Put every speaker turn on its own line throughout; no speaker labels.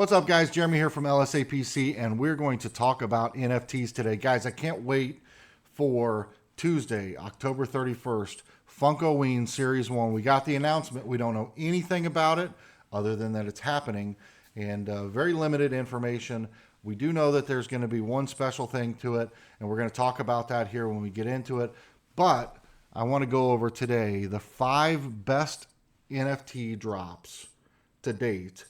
What's up, guys? Jeremy here from LSAPC, and we're going to talk about NFTs today. Guys, I can't wait for Tuesday, October 31st, Funkoween Series 1. We got the announcement. We don't know anything about it other than that it's happening, and very limited information. We do know that there's going to be one special thing to it, and we're going to talk about that here when we get into it. But I want to go over today the 5 best NFT drops to date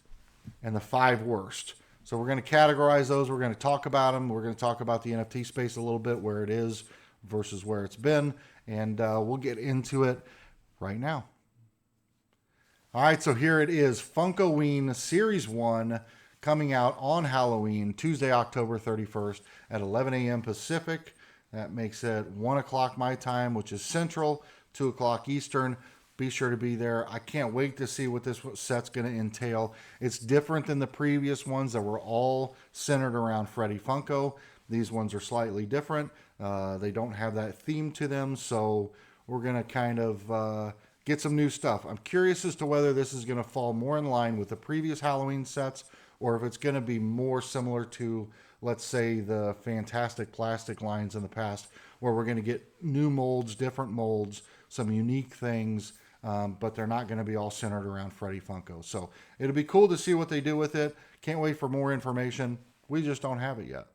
and the 5 worst. So we're going to categorize those. We're going to talk about them. We're going to talk about the NFT space a little bit, where it is versus where it's been, and we'll get into it right now. All right, so here it is, Funkoween Series 1, coming out on Halloween, Tuesday, October 31st at 11 a.m. Pacific. That makes it 1 o'clock my time, which is Central, 2 o'clock Eastern. Be sure to be there. I can't wait to see what this set's going to entail. It's different than the previous ones that were all centered around Freddy Funko. These ones are slightly different. They don't have that theme to them, so we're going to kind of get some new stuff. I'm curious as to whether this is going to fall more in line with the previous Halloween sets, or if it's going to be more similar to, let's say, the Fantastic Plastic lines in the past, where we're going to get new molds, different molds, some unique things, but they're not going to be all centered around Freddy Funko. So it'll be cool to see what they do with it. Can't wait for more information. We just don't have it yet.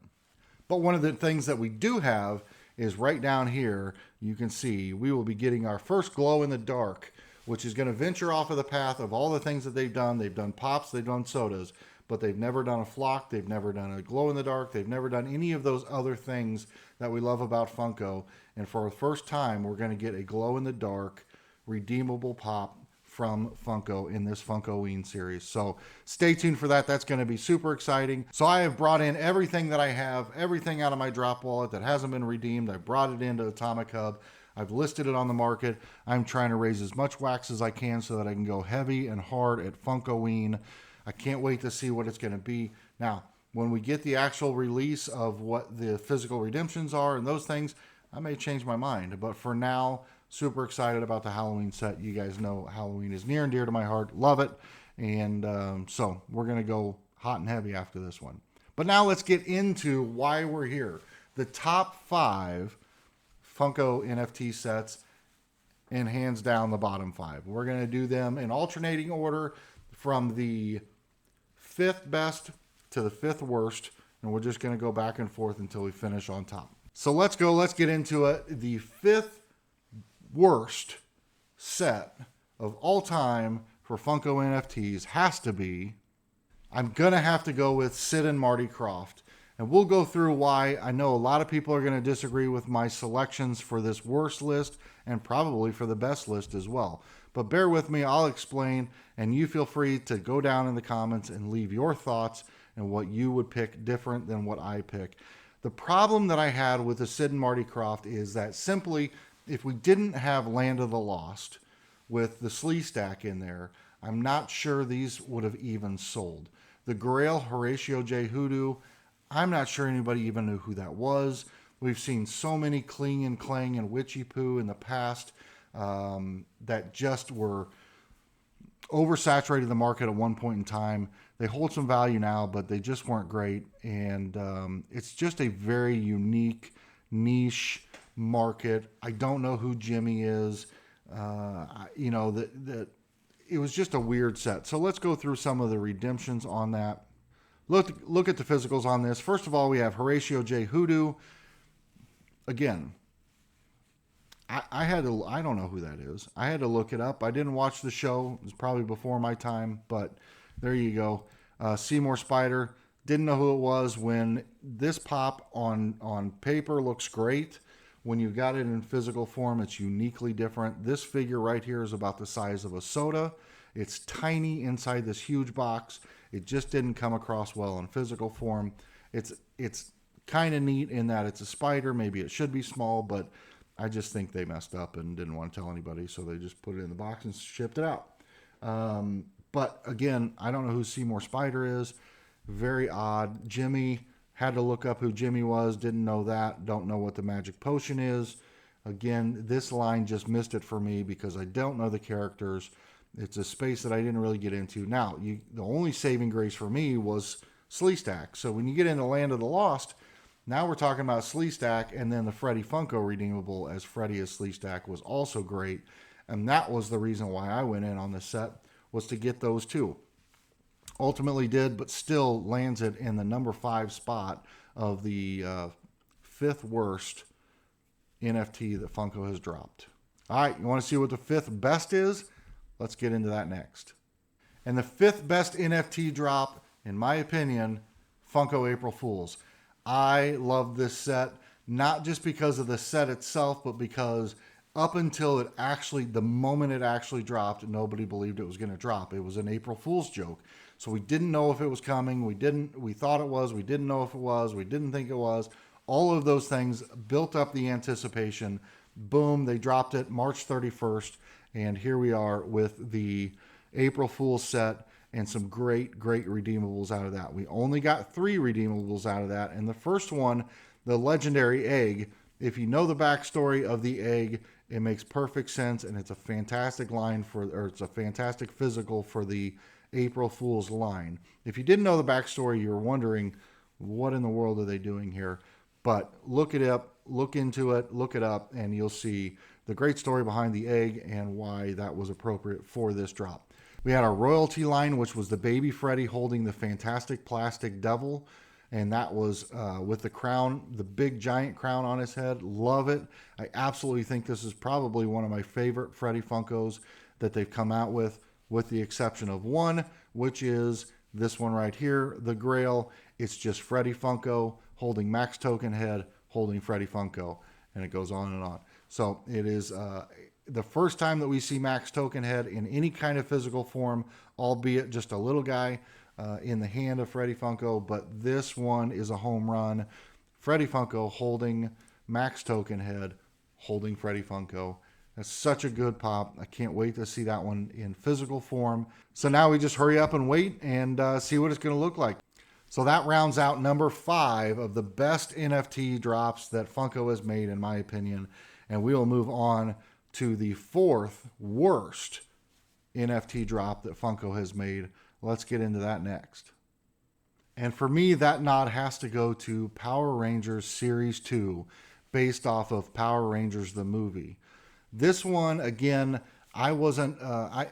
But one of the things that we do have is right down here. You can see we will be getting our first glow in the dark, which is going to venture off of the path of all the things that they've done. They've done pops, they've done sodas, but they've never done a flock. They've never done a glow in the dark. They've never done any of those other things that we love about Funko. And for the first time, we're going to get a glow in the dark redeemable pop from Funko in this Funkoween series. So stay tuned for that. That's going to be super exciting. So I have brought in everything that I have, everything out of my drop wallet that hasn't been redeemed. I brought it into Atomic Hub. I've listed it on the market. I'm trying to raise as much wax as I can so that I can go heavy and hard at Funkoween. I can't wait to see what it's going to be. Now, when we get the actual release of what the physical redemptions are and those things, I may change my mind. But for now, super excited about the Halloween set. You guys know Halloween is near and dear to my heart. Love it. And so we're going to go hot and heavy after this one. But now let's get into why we're here. The top 5 Funko NFT sets, and hands down the bottom 5. We're going to do them in alternating order from the 5th best to the 5th worst. And we're just going to go back and forth until we finish on top. So let's go. Let's get into it. The 5th worst set of all time for Funko NFTs has to be, I'm going to have to go with Sid and Marty Krofft. And we'll go through why. I know a lot of people are going to disagree with my selections for this worst list and probably for the best list as well. But bear with me, I'll explain, and you feel free to go down in the comments and leave your thoughts and what you would pick different than what I pick. The problem that I had with the Sid and Marty Krofft is that simply, if we didn't have Land of the Lost with the Slee Stack in there, I'm not sure these would have even sold. The Grail Horatio J. Hoodoo, I'm not sure anybody even knew who that was. We've seen so many Kling and Clang and Witchy Poo in the past that just were oversaturated the market at one point in time. They hold some value now, but they just weren't great. And it's just a very unique, niche market. I don't know who Jimmy is. You know, it was just a weird set. So let's go through some of the redemptions on that. Look at the physicals on this. First of all, we have Horatio J. Hoodoo. Again, I don't know who that is. I had to look it up. I didn't watch the show. It was probably before my time, but there you go. Seymour Spider. Didn't know who it was. When this pop on paper looks great, when you got it in physical form, it's uniquely different. This figure right here is about the size of a soda. It's tiny inside this huge box. It just didn't come across well in physical form. It's kind of neat in that it's a spider. Maybe it should be small, but I just think they messed up and didn't want to tell anybody, so they just put it in the box and shipped it out. But again, I don't know who Seymour Spider is. Very odd. Jimmy, had to look up who Jimmy was. Didn't know that. Don't know what the magic potion is. Again, this line just missed it for me because I don't know the characters. It's a space that I didn't really get into. Now, the only saving grace for me was Sleestack. So when you get into Land of the Lost, now we're talking about Sleestack, and then the Freddy Funko redeemable as Freddy as Sleestack was also great. And that was the reason why I went in on this set, was to get those two. Ultimately did, but still lands it in the number 5 spot of the 5th worst NFT that Funko has dropped. All right, you want to see what the 5th best is? Let's get into that next. And the 5th best NFT drop, in my opinion, Funko April Fools. I love this set, not just because of the set itself, but because up until it actually, the moment it actually dropped, nobody believed it was going to drop. It was an April Fool's joke. So we didn't know if it was coming. We thought it was. We didn't know if it was. We didn't think it was. All of those things built up the anticipation. Boom, they dropped it March 31st. And here we are with the April Fool's set and some great, great redeemables out of that. We only got 3 redeemables out of that. And the first one, the legendary egg, if you know the backstory of the egg, it makes perfect sense, and it's a fantastic line or it's a fantastic physical for the April Fool's line. If you didn't know the backstory, you were wondering, what in the world are they doing here? But look it up, look into it, look it up, and you'll see the great story behind the egg and why that was appropriate for this drop. We had our royalty line, which was the baby Freddy holding the fantastic plastic devil. And that was with the crown, the big giant crown on his head. Love it. I absolutely think this is probably one of my favorite Freddy Funkos that they've come out with the exception of one, which is this one right here, the Grail. It's just Freddy Funko holding Max Token head, holding Freddy Funko, and it goes on and on. So it is the first time that we see Max Token head in any kind of physical form, albeit just a little guy. In the hand of Freddy Funko, but this one is a home run. Freddy Funko holding Max Token head, holding Freddy Funko. That's such a good pop. I can't wait to see that one in physical form. So now we just hurry up and wait and see what it's going to look like. So that rounds out number 5 of the best NFT drops that Funko has made, in my opinion. And we will move on to the 4th worst NFT drop that Funko has made. Let's get into that next. And for me, that nod has to go to Power Rangers Series 2, based off of Power Rangers the movie. This one, again, I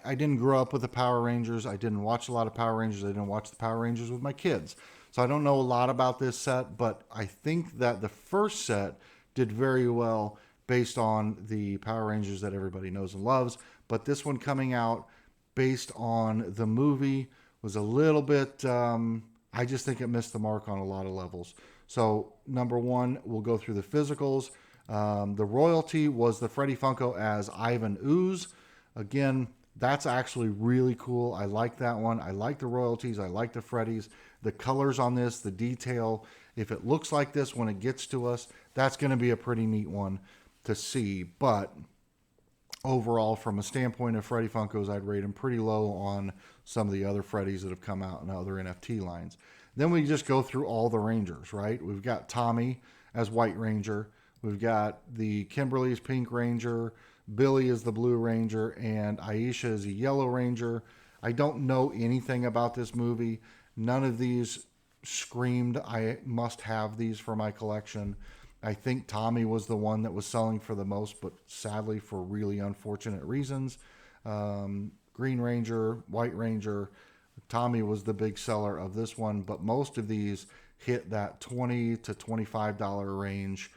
didn't grow up with the Power Rangers. I didn't watch a lot of Power Rangers. I didn't watch the Power Rangers with my kids. So I don't know a lot about this set, but I think that the first set did very well based on the Power Rangers that everybody knows and loves. But this one coming out based on the movie was a little bit, I just think it missed the mark on a lot of levels. So number 1, we'll go through the physicals. The royalty was the Freddy Funko as Ivan Ooze. Again, that's actually really cool. I like that one. I like the royalties. I like the Freddys. The colors on this, the detail. If it looks like this when it gets to us, that's going to be a pretty neat one to see. But overall, from a standpoint of Freddy Funkos, I'd rate them pretty low on some of the other Freddys that have come out in other NFT lines. Then we just go through all the Rangers, right? We've got Tommy as White Ranger. We've got the Kimberly as Pink Ranger. Billy is the Blue Ranger. And Aisha is a Yellow Ranger. I don't know anything about this movie. None of these screamed, I must have these for my collection. I think Tommy was the one that was selling for the most, but sadly for really unfortunate reasons. Green Ranger, White Ranger, Tommy was the big seller of this one, but most of these hit that $20 to $25 range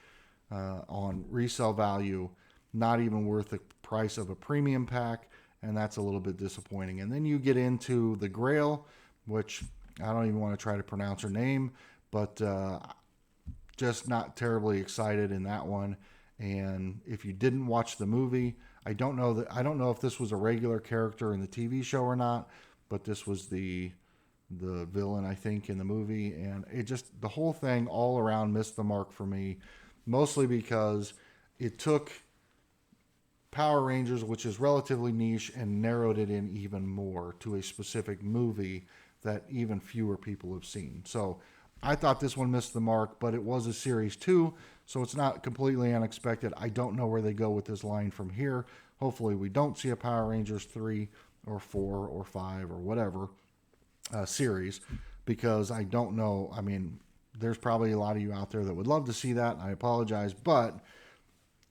on resale value, not even worth the price of a premium pack, and that's a little bit disappointing. And then you get into the Grail, which I don't even want to try to pronounce her name, but just not terribly excited in that one. And if you didn't watch the movie, I don't know if this was a regular character in the TV show or not, but this was the villain, I think, in the movie. And it just, the whole thing all around missed the mark for me, mostly because it took Power Rangers, which is relatively niche, and narrowed it in even more to a specific movie that even fewer people have seen. So I thought this one missed the mark, but it was a Series 2, so it's not completely unexpected. I don't know where they go with this line from here. Hopefully we don't see a Power Rangers 3 or 4 or 5 or whatever series, because I don't know. I mean, there's probably a lot of you out there that would love to see that. I apologize, but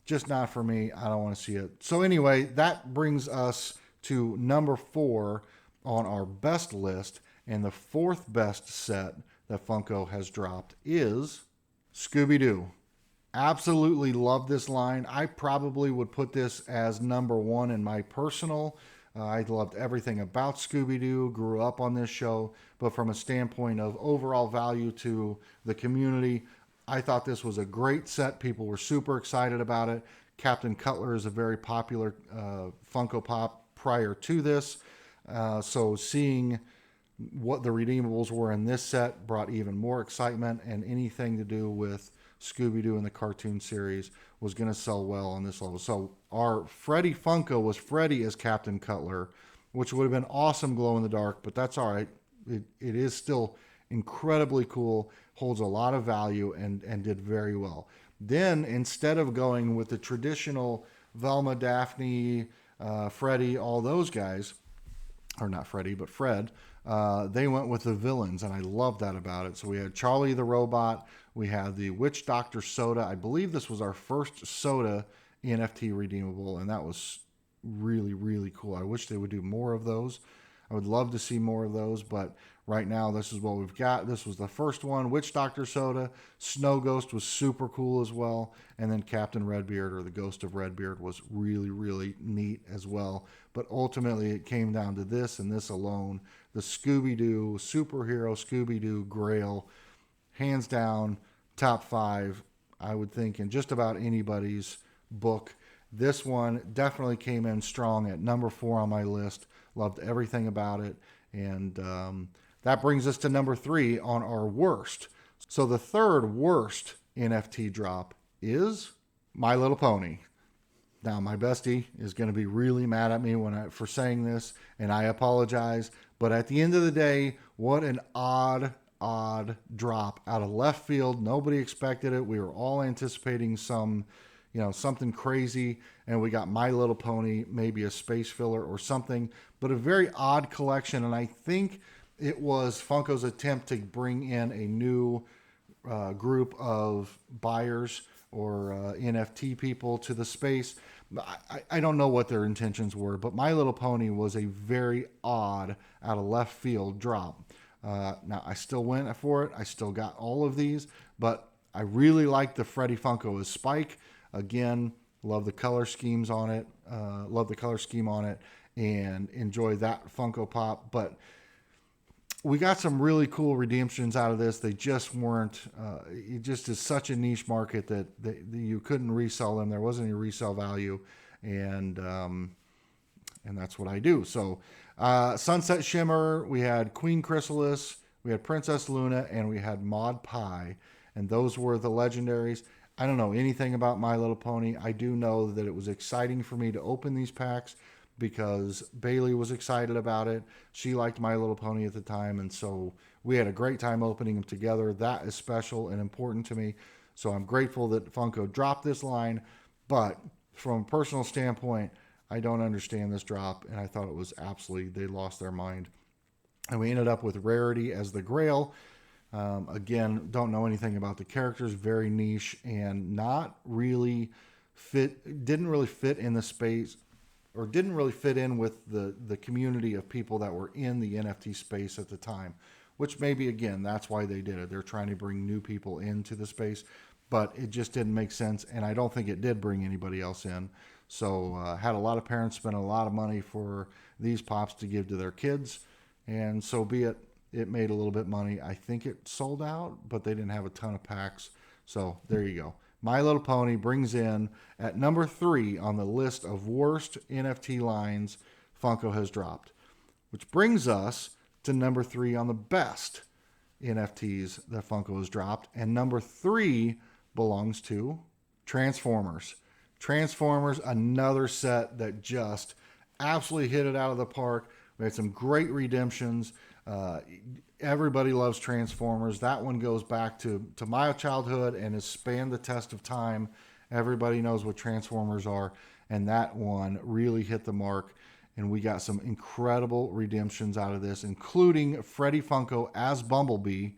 just not for me. I don't want to see it. So anyway, that brings us to number 4 on our best list. And the 4th best set that Funko has dropped is Scooby-Doo. Absolutely love this line. I probably would put this as number 1 in my personal. I loved everything about Scooby-Doo, grew up on this show, but from a standpoint of overall value to the community, I thought this was a great set. People were super excited about it. Captain Cutler is a very popular Funko Pop prior to this. So seeing what the redeemables were in this set brought even more excitement, and anything to do with Scooby-Doo in the cartoon series was going to sell well on this level. So our Freddy Funko was Freddy as Captain Cutler, which would have been awesome glow in the dark, but that's all right. It is still incredibly cool, holds a lot of value, and did very well. Then instead of going with the traditional Velma, Daphne, Freddy, all those guys, or not Freddy, but Fred, they went with the villains, and I love that about it. So we had Charlie the Robot, we had the Witch Doctor Soda. I believe this was our first Soda NFT redeemable, and that was really, really cool. I wish they would do more of those. I would love to see more of those, but right now this is what we've got. This was the first one, Witch Doctor Soda. Snow Ghost was super cool as well, and then Captain Redbeard, or the Ghost of Redbeard, was really, really neat as well. But ultimately it came down to this and this alone. The Scooby-Doo, superhero Scooby-Doo Grail, hands down, top 5, I would think, in just about anybody's book. This one definitely came in strong at number 4 on my list. Loved everything about it. And that brings us to number 3 on our worst. So the third worst NFT drop is My Little Pony. Now, my bestie is going to be really mad at me for saying this, and I apologize. But at the end of the day, what an odd drop out of left field. Nobody expected it. We were all anticipating something crazy, and we got My Little Pony, maybe a space filler or something, but a very odd collection. And I think it was Funko's attempt to bring in a new group of buyers or NFT people to the space. I don't know what their intentions were, but My Little Pony was a very odd, out of left field drop. Now, I still went for it. I still got all of these, but I really like the Freddy Funko as Spike. Again, love the color schemes on it. Love the color scheme on it, and enjoy that Funko Pop. But we got some really cool redemptions out of this. They just weren't. It just is such a niche market that you couldn't resell them. There wasn't any resale value, and that's what I do. So Sunset Shimmer, we had Queen Chrysalis, we had Princess Luna, and we had Maud Pie, and those were the legendaries. I don't know anything about My Little Pony. I do know that it was exciting for me to open these packs because Bailey was excited about it. She liked My Little Pony at the time, and so we had a great time opening them together. That is special and important to me. So I'm grateful that Funko dropped this line, but from a personal standpoint, I don't understand this drop, and I thought it was absolutely, they lost their mind. And we ended up with Rarity as the Grail. Again, don't know anything about the characters, very niche, and not really didn't really fit in the space, or didn't really fit in with the community of people that were in the NFT space at the time, which maybe, again, that's why they did it. They're trying to bring new people into the space, but it just didn't make sense, and I don't think it did bring anybody else in. So had a lot of parents spend a lot of money for these pops to give to their kids, and so be it. It made a little bit of money. I think it sold out, but they didn't have a ton of packs. So there you go. My Little Pony brings in at number 3 on the list of worst NFT lines Funko has dropped, which brings us to number 3 on the best NFTs that Funko has dropped. And number 3 belongs to Transformers. Transformers, another set that just absolutely hit it out of the park. We had some great redemptions. Everybody loves Transformers. That one goes back to my childhood and has spanned the test of time. Everybody knows what Transformers are, and that one really hit the mark. and we got some incredible redemptions out of this, including Freddy Funko as Bumblebee.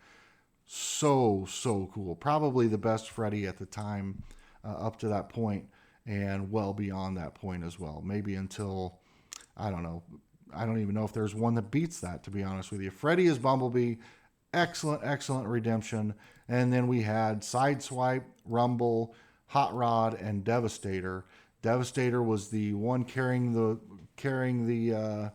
So cool. Probably the best Freddy at the time, up to that point, and well beyond that point as well. Maybe until, I don't know. I don't even know if there's one that beats that, to be honest with you. Freddy as Bumblebee, excellent redemption. And then we had Sideswipe, Rumble, Hot Rod, and Devastator. Devastator was the one carrying the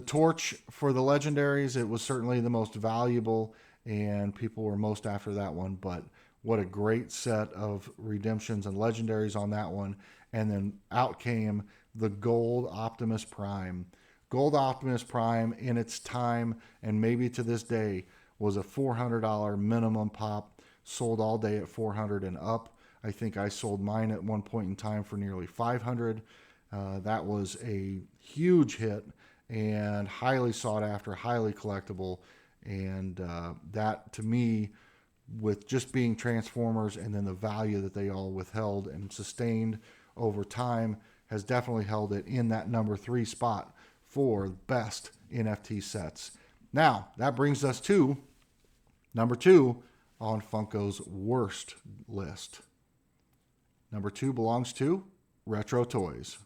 torch for the legendaries. It was certainly the most valuable, and people were most after that one. But what a great set of redemptions and legendaries on that one. And then out came the Gold Optimus Prime. Gold Optimus Prime in its time, and maybe to this day, was a $400 minimum pop, sold all day at $400 and up. I think I sold mine at one point in time for nearly $500. That was a huge hit and highly sought after, highly collectible. And that, to me, with just being Transformers and then the value that they all withheld and sustained over time, has definitely held it in that number 3 spot for best NFT sets. Now, that brings us to number 2 on Funko's worst list. Number 2 belongs to Retro Toys.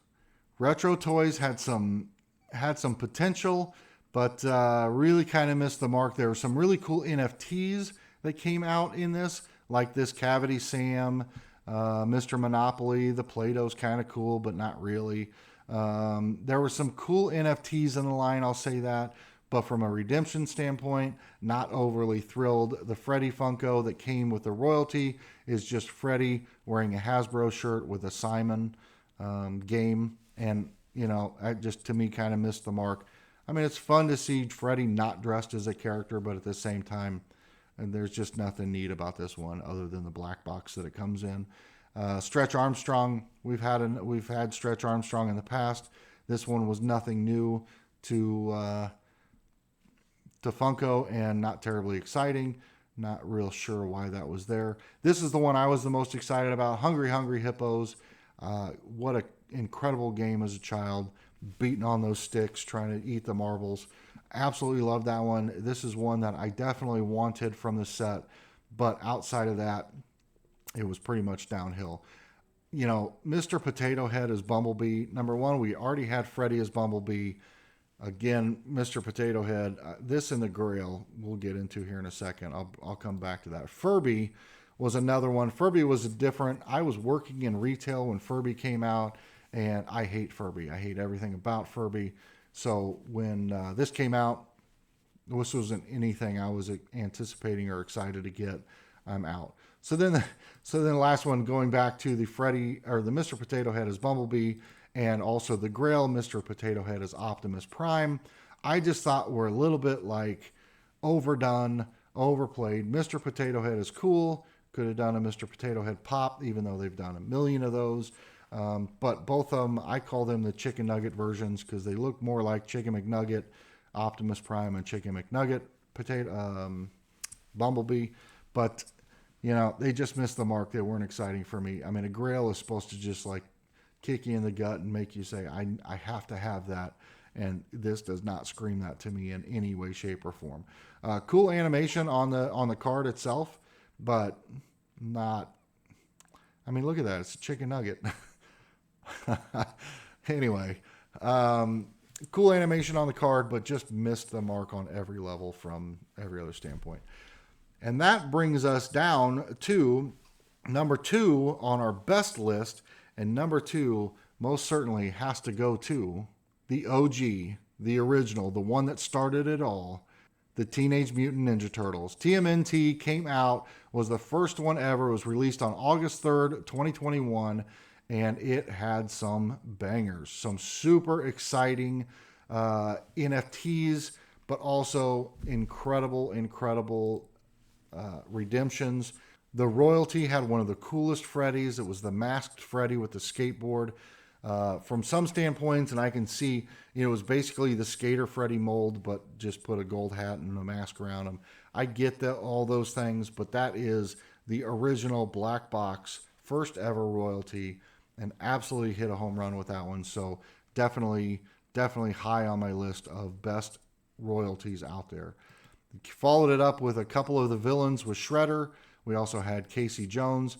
Retro Toys had some potential, but really kind of missed the mark. There were some really cool NFTs that came out in this, like this Cavity Sam, Mr. Monopoly. The Play-Doh's kind of cool, but not really. There were some cool NFTs in the line, I'll say that. But from a redemption standpoint, not overly thrilled. The Freddy Funko that came with the royalty is just Freddy wearing a Hasbro shirt with a Simon game. And, you know, I just, to me, kind of missed the mark. I mean, it's fun to see Freddy not dressed as a character, but at the same time, and there's just nothing neat about this one other than the black box that it comes in. Stretch Armstrong, we've had Stretch Armstrong in the past. This one was nothing new to Funko and not terribly exciting. Not real sure why that was there. This is the one I was the most excited about. Hungry Hippos. What an incredible game as a child. Beating on those sticks, trying to eat the marbles. Absolutely love that one. This is one that I definitely wanted from the set. But outside of that, it was pretty much downhill. You know, Mr. Potato Head as Bumblebee. Number 1, we already had Freddy as Bumblebee. Again, Mr. Potato Head, this and the Grail we'll get into here in a second. I'll come back to that. Furby was another one. Furby was a different. I was working in retail when Furby came out, and I hate Furby. I hate everything about Furby. So when this came out, this wasn't anything I was anticipating or excited to get. I'm out. So then the last one, going back to the Freddy or the Mr. Potato Head as Bumblebee, and also the Grail Mr. Potato Head as Optimus Prime, I just thought were a little bit like overdone, overplayed. Mr. Potato Head is cool. Could have done a Mr. Potato Head pop, even though they've done a million of those. But both of them, I call them the Chicken Nugget versions because they look more like Chicken McNugget, Optimus Prime, and Chicken McNugget Bumblebee. But, you know, they just missed the mark. They weren't exciting for me. I mean, a Grail is supposed to just like kick you in the gut and make you say, I have to have that. And this does not scream that to me in any way, shape, or form. Cool animation on the card itself, but not. I mean, look at that. It's a chicken nugget. Anyway, cool animation on the card, but just missed the mark on every level from every other standpoint. And that brings us down to number 2 on our best list. And number 2 most certainly has to go to the OG, the original, the one that started it all, the Teenage Mutant Ninja Turtles. TMNT came out, was the first one ever, was released on August 3rd, 2021, and it had some bangers, some super exciting NFTs, but also incredible redemptions. The royalty had one of the coolest Freddys. It was the masked Freddy with the skateboard. From some standpoints, and I can see, it was basically the Skater Freddy mold, but just put a gold hat and a mask around him. I get that, all those things, but that is the original black box, first ever royalty, and absolutely hit a home run with that one. So definitely definitely high on my list of best royalties out there. Followed it up with a couple of the villains with Shredder. We also had Casey Jones.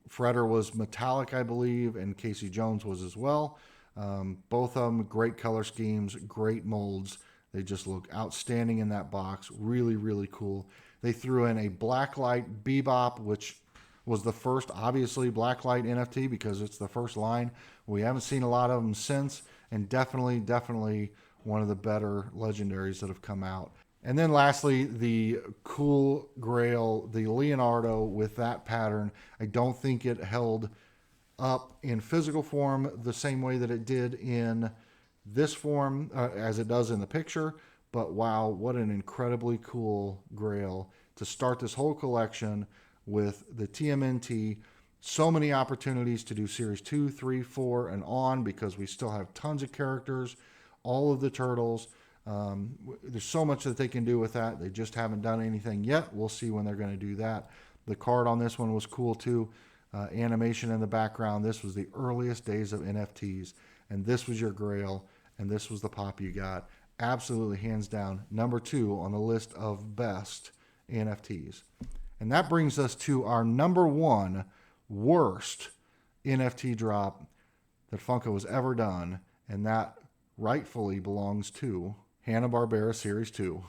Shredder was metallic, I believe, and Casey Jones was as well. Both of them great color schemes, great molds. They just look outstanding in that box. Really, really cool. They threw in a Blacklight Bebop, which was the first, obviously, Blacklight NFT because it's the first line. We haven't seen a lot of them since, and definitely one of the better legendaries that have come out. And then lastly, the Cool Grail, the Leonardo with that pattern. I don't think it held up in physical form the same way that it did in this form as it does in the picture. But wow, what an incredibly cool Grail to start this whole collection with the TMNT. So many opportunities to do Series 2, 3, 4, and on because we still have tons of characters, all of the turtles. There's so much that they can do with that. They just haven't done anything yet. We'll see when they're going to do that. The card on this one was cool too. Animation in the background. This was the earliest days of NFTs, and this was your Grail, and this was the pop you got. Absolutely, hands down, number 2 on the list of best NFTs. And that brings us to our number 1 worst NFT drop that Funko has ever done, and that rightfully belongs to Hanna-Barbera Series 2.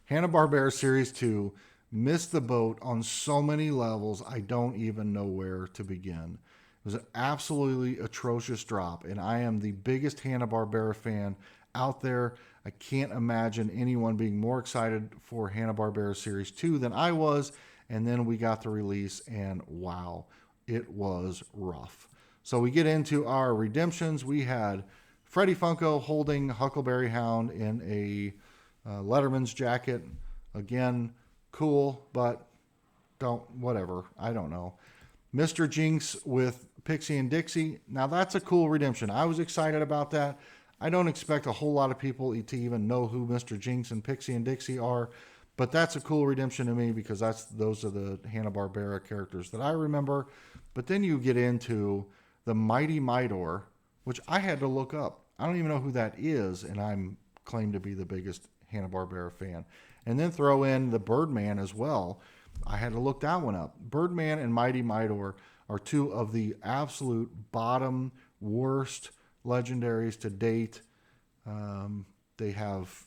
Hanna-Barbera Series 2 missed the boat on so many levels, I don't even know where to begin. It was an absolutely atrocious drop, and I am the biggest Hanna-Barbera fan out there. I can't imagine anyone being more excited for Hanna-Barbera Series 2 than I was, and then we got the release, and wow, it was rough. So we get into our redemptions. We had Freddie Funko holding Huckleberry Hound in a Letterman's jacket. Again, cool, but whatever. I don't know. Mr. Jinx with Pixie and Dixie. Now that's a cool redemption. I was excited about that. I don't expect a whole lot of people to even know who Mr. Jinx and Pixie and Dixie are, but that's a cool redemption to me because those are the Hanna-Barbera characters that I remember. But then you get into the Mighty Midor, which I had to look up. I don't even know who that is, and I'm claimed to be the biggest Hanna-Barbera fan. And then throw in the Birdman as well. I had to look that one up. Birdman and Mighty Midor are 2 of the absolute bottom worst legendaries to date. They have,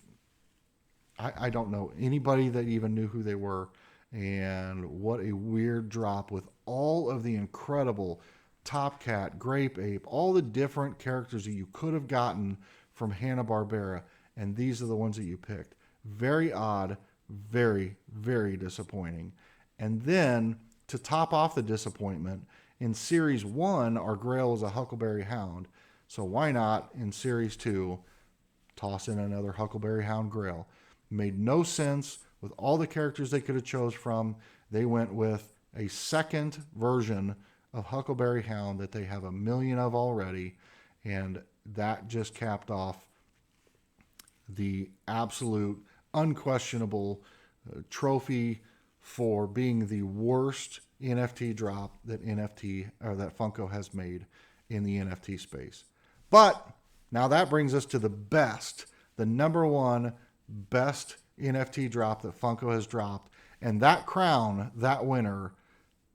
I don't know anybody that even knew who they were, and what a weird drop with all of the incredible Top Cat, Grape Ape, all the different characters that you could have gotten from Hanna-Barbera, and these are the ones that you picked. Very odd, very, very disappointing. And then, to top off the disappointment, in Series 1, our Grail was a Huckleberry Hound. So why not, in Series 2, toss in another Huckleberry Hound Grail? Made no sense with all the characters they could have chose from. They went with a second version of Huckleberry Hound that they have 1 million of already, and that just capped off the absolute unquestionable trophy for being the worst NFT drop that Funko has made in the NFT space. But now that brings us to the best, the number 1 best NFT drop that Funko has dropped, and that crown, that winner,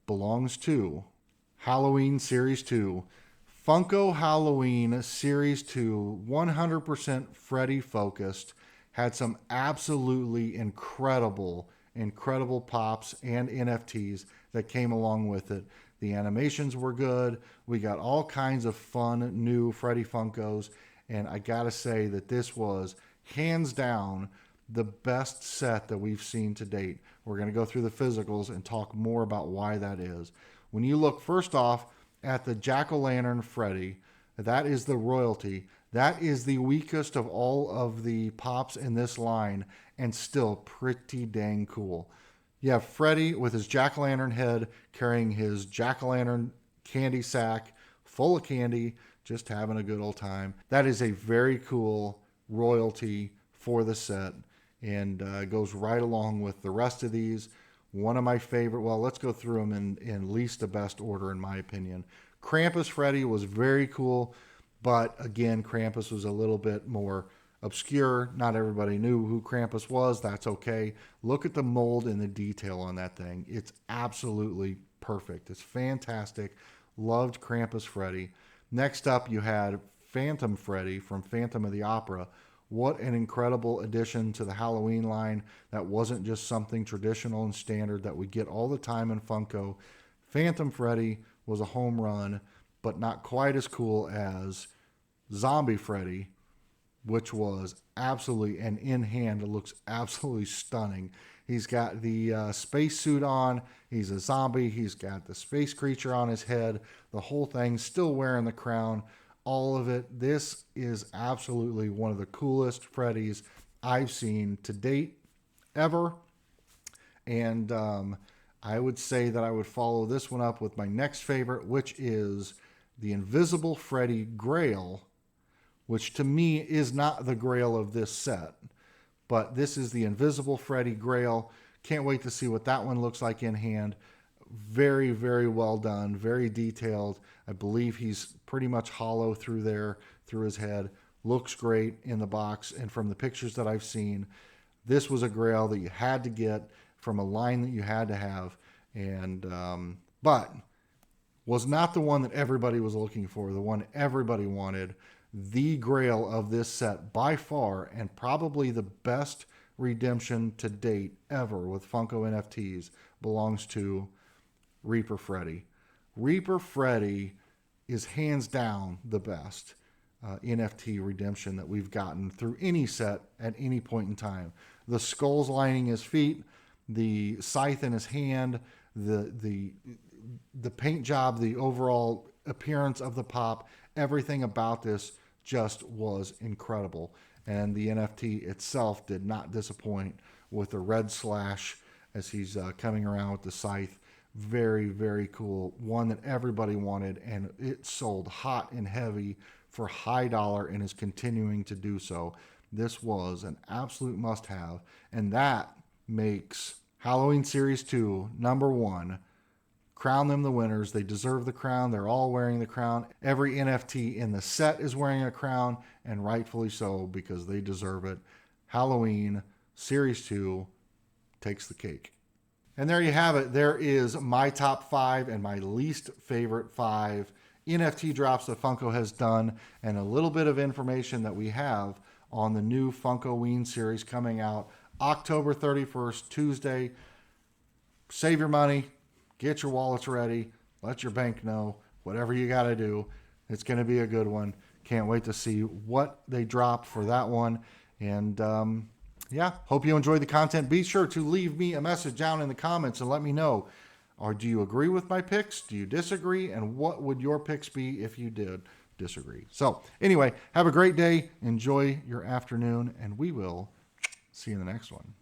belongs to Halloween Series 2. Funko Halloween Series 2, 100% Freddy focused, had some absolutely incredible pops and NFTs that came along with it. The animations were good. We got all kinds of fun new Freddy Funkos, and I gotta say that this was hands down the best set that we've seen to date. We're gonna go through the physicals and talk more about why that is. When you look first off at the Jack-o'-lantern Freddy, that is the royalty. That is the weakest of all of the pops in this line, and still pretty dang cool. You have Freddy with his jack-o'-lantern head carrying his jack-o'-lantern candy sack full of candy, just having a good old time. That is a very cool royalty for the set, and goes right along with the rest of these. One of my favorite, well, let's go through them in least the best order in my opinion. Krampus Freddy was very cool. But again, Krampus was a little bit more obscure. Not everybody knew who Krampus was. That's okay. Look at the mold and the detail on that thing. It's absolutely perfect. It's fantastic. Loved Krampus Freddy. Next up, you had Phantom Freddy from Phantom of the Opera. What an incredible addition to the Halloween line. That wasn't just something traditional and standard that we get all the time in Funko. Phantom Freddy was a home run, but not quite as cool as Zombie Freddy, which was absolutely, and in hand, it looks absolutely stunning. He's got the space suit on. He's a zombie. He's got the space creature on his head. The whole thing, still wearing the crown. All of it. This is absolutely one of the coolest Freddys I've seen to date ever. And I would say that I would follow this one up with my next favorite, which is the Invisible Freddy Grail, which to me is not the Grail of this set. But this is the Invisible Freddy Grail. Can't wait to see what that one looks like in hand. Very, very well done. Very detailed. I believe he's pretty much hollow through there, through his head. Looks great in the box. And from the pictures that I've seen, this was a Grail that you had to get from a line that you had to have. And but was not the one that everybody was looking for, the one everybody wanted. The Grail of this set by far, and probably the best redemption to date ever with Funko NFTs, belongs to Reaper Freddy. Reaper Freddy is hands down the best NFT redemption that we've gotten through any set at any point in time. The skulls lining his feet, the scythe in his hand, the paint job, the overall appearance of the pop, everything about this just was incredible. And the NFT itself did not disappoint with the red slash as he's coming around with the scythe. Very, very cool. One that everybody wanted, and it sold hot and heavy for high dollar and is continuing to do so. This was an absolute must-have, and that makes Halloween Series 2 #1. Crown them the winners. They deserve the crown. They're all wearing the crown. Every NFT in the set is wearing a crown, and rightfully so, because they deserve it. Halloween Series 2 takes the cake. And there you have it. There is my top 5 and my least favorite 5 NFT drops that Funko has done, and a little bit of information that we have on the new Funkoween series coming out October 31st, Tuesday. Save your money. Get your wallets ready. Let your bank know. Whatever you got to do. It's going to be a good one. Can't wait to see what they drop for that one. And yeah, hope you enjoyed the content. Be sure to leave me a message down in the comments and let me know. Or do you agree with my picks? Do you disagree? And what would your picks be if you did disagree? So anyway, have a great day. Enjoy your afternoon, and we will see you in the next one.